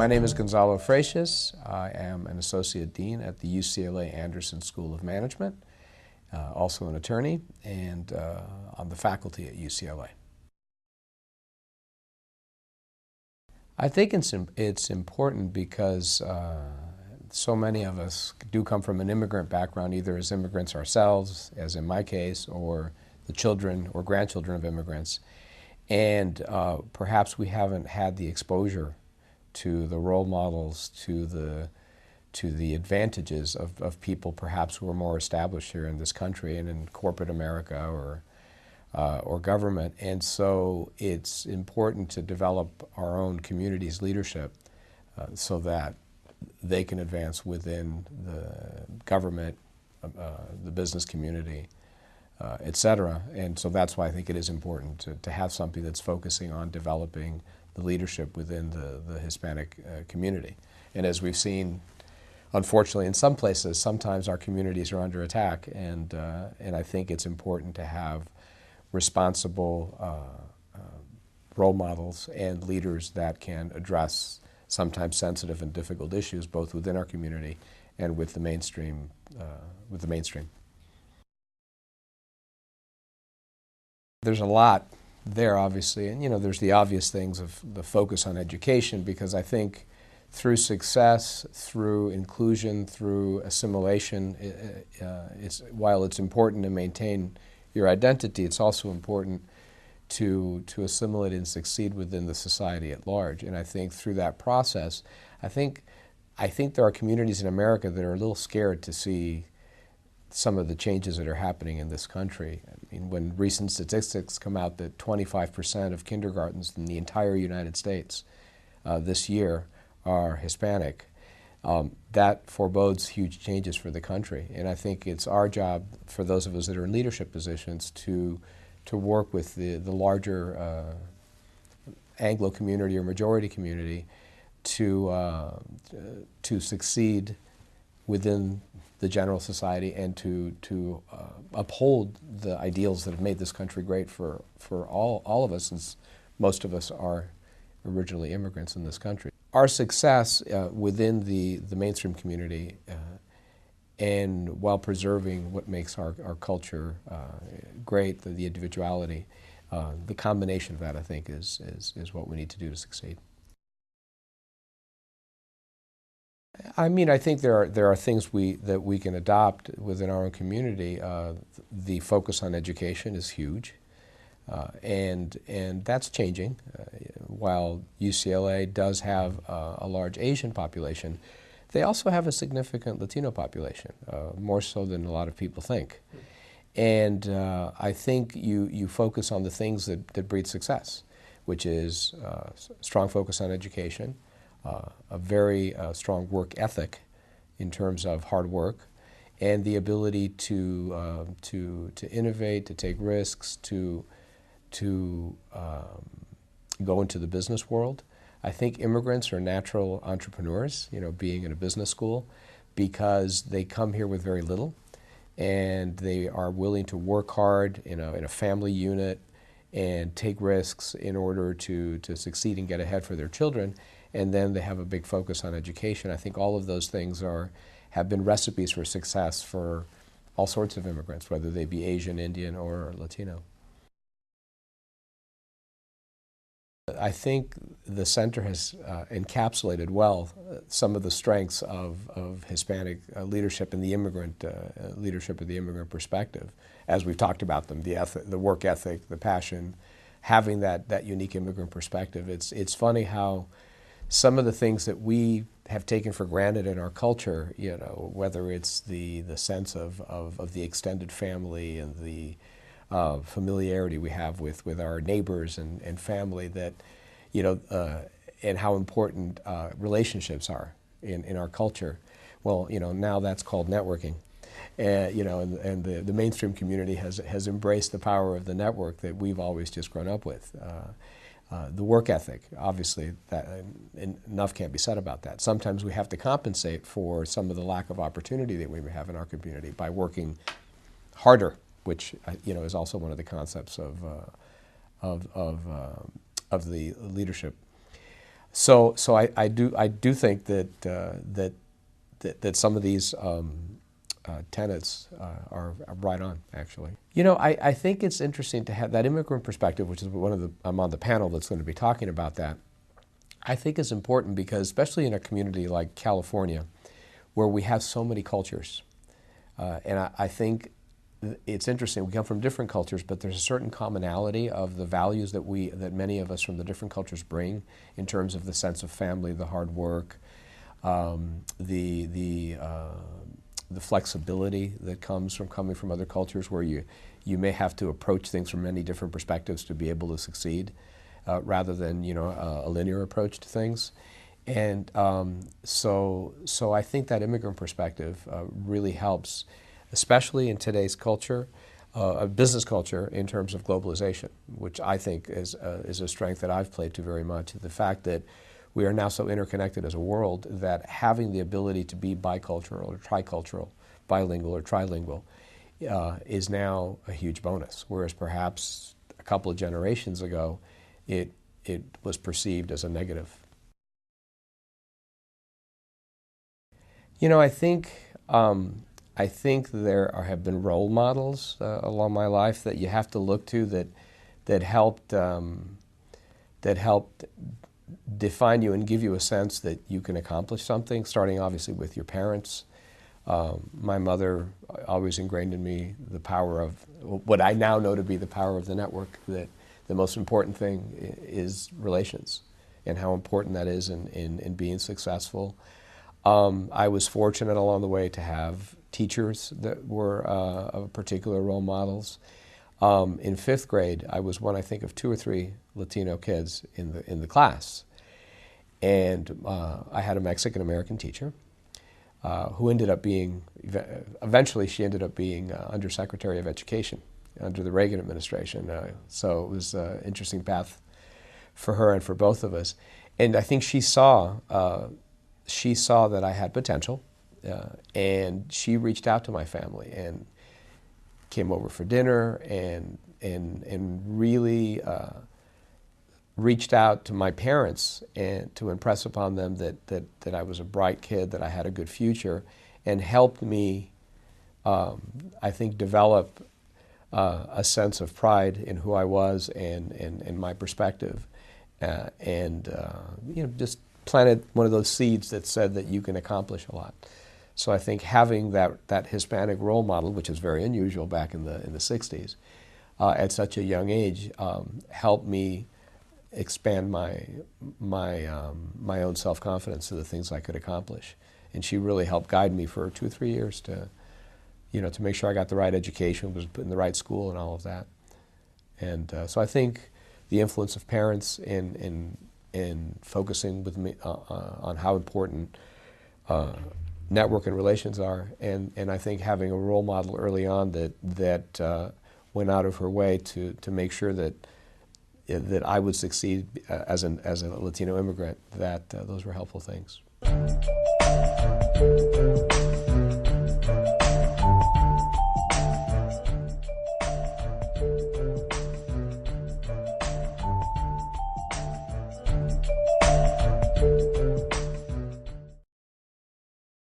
My name is Gonzalo Freixes. I am an Associate Dean at the UCLA Anderson School of Management, also an attorney, and on the faculty at UCLA. I think it's important because so many of us do come from an immigrant background, either as immigrants ourselves, as in my case, or the children or grandchildren of immigrants. And perhaps we haven't had the exposure to the role models, to the advantages of people perhaps who are more established here in this country and in corporate America or government. And so it's important to develop our own community's leadership so that they can advance within the government, the business community, et cetera. And so that's why I think it is important to have something that's focusing on developing the leadership within the Hispanic community. And as we've seen, unfortunately, in some places, sometimes our communities are under attack, and I think it's important to have responsible role models and leaders that can address sometimes sensitive and difficult issues, both within our community and with the mainstream. There's a lot there, obviously, and there's the obvious things of the focus on education, because I think through success, through inclusion, through assimilation, while it's important to maintain your identity, it's also important to assimilate and succeed within the society at large. And I think through that process, I think there are communities in America that are a little scared to see some of the changes that are happening in this country. I mean, when recent statistics come out that 25% of kindergartens in the entire United States this year are Hispanic, that forebodes huge changes for the country. And I think it's our job, for those of us that are in leadership positions, to work with the larger Anglo community or majority community to succeed within the general society and to uphold the ideals that have made this country great for all of us, since most of us are originally immigrants in this country. Our success within the mainstream community and while preserving what makes our culture great, the individuality, the combination of that, I think, is what we need to do to succeed. I mean, I think there are things that we can adopt within our own community. The focus on education is huge, and that's changing. While UCLA does have a large Asian population, they also have a significant Latino population, more so than a lot of people think. And I think you focus on the things that breed success, which is strong focus on education, a very strong work ethic in terms of hard work, and the ability to innovate, to take risks, to go into the business world. I think immigrants are natural entrepreneurs, being in a business school, because they come here with very little, and they are willing to work hard in a family unit and take risks in order to succeed and get ahead for their children. And then they have a big focus on education. I think all of those things have been recipes for success for all sorts of immigrants, whether they be Asian, Indian, or Latino. I think the center has encapsulated well some of the strengths of Hispanic leadership and the immigrant leadership of the immigrant perspective, as we've talked about them, the work ethic, the passion, having that unique immigrant perspective. It's funny how some of the things that we have taken for granted in our culture, whether it's the sense of the extended family and the familiarity we have with our neighbors and family, that and how important relationships are in our culture. Well, now that's called networking, and the mainstream community has embraced the power of the network that we've always just grown up with. The work ethic, obviously, enough can't be said about that. Sometimes we have to compensate for some of the lack of opportunity that we have in our community by working harder, which is also one of the concepts of the leadership. So I do think that some of these tenets are right on, actually. You know, I think it's interesting to have that immigrant perspective, which is I'm on the panel that's going to be talking about that. I think is important because, especially in a community like California, where we have so many cultures, and I think it's interesting. We come from different cultures, but there's a certain commonality of the values that many of us from the different cultures bring in terms of the sense of family, the hard work, the flexibility that comes from coming from other cultures, where you may have to approach things from many different perspectives to be able to succeed, rather than a linear approach to things. And so I think that immigrant perspective really helps, especially in today's culture, a business culture, in terms of globalization, which I think is a strength that I've played to very much. The fact that we are now so interconnected as a world that having the ability to be bicultural or tricultural, bilingual or trilingual, is now a huge bonus, whereas perhaps a couple of generations ago it was perceived as a negative. You know, I think there have been role models along my life that you have to look to that helped define you and give you a sense that you can accomplish something. Starting obviously with your parents. My mother always ingrained in me the power of what I now know to be the power of the network. That the most important thing is relations, and how important that is in being successful. I was fortunate along the way to have teachers that were of particular role models. In fifth grade, I was one, I think, of 2 or 3 Latino kids in the class, and I had a Mexican American teacher who ended up being eventually she ended up being Undersecretary of Education under the Reagan administration. So it was an interesting path for her and for both of us. And I think she saw that I had potential, and she reached out to my family and came over for dinner and really reached out to my parents and to impress upon them that I was a bright kid, that I had a good future, and helped me, I think, develop a sense of pride in who I was and my perspective, just planted one of those seeds that said that you can accomplish a lot. So I think having that Hispanic role model, which is very unusual back in the 60s, at such a young age, helped me expand my own self-confidence to the things I could accomplish. And she really helped guide me for 2 or 3 years to make sure I got the right education, was put in the right school, and all of that. And so I think the influence of parents in focusing with me on how important network and relations are, and I think having a role model early on that went out of her way to make sure that I would succeed as a Latino immigrant, that those were helpful things.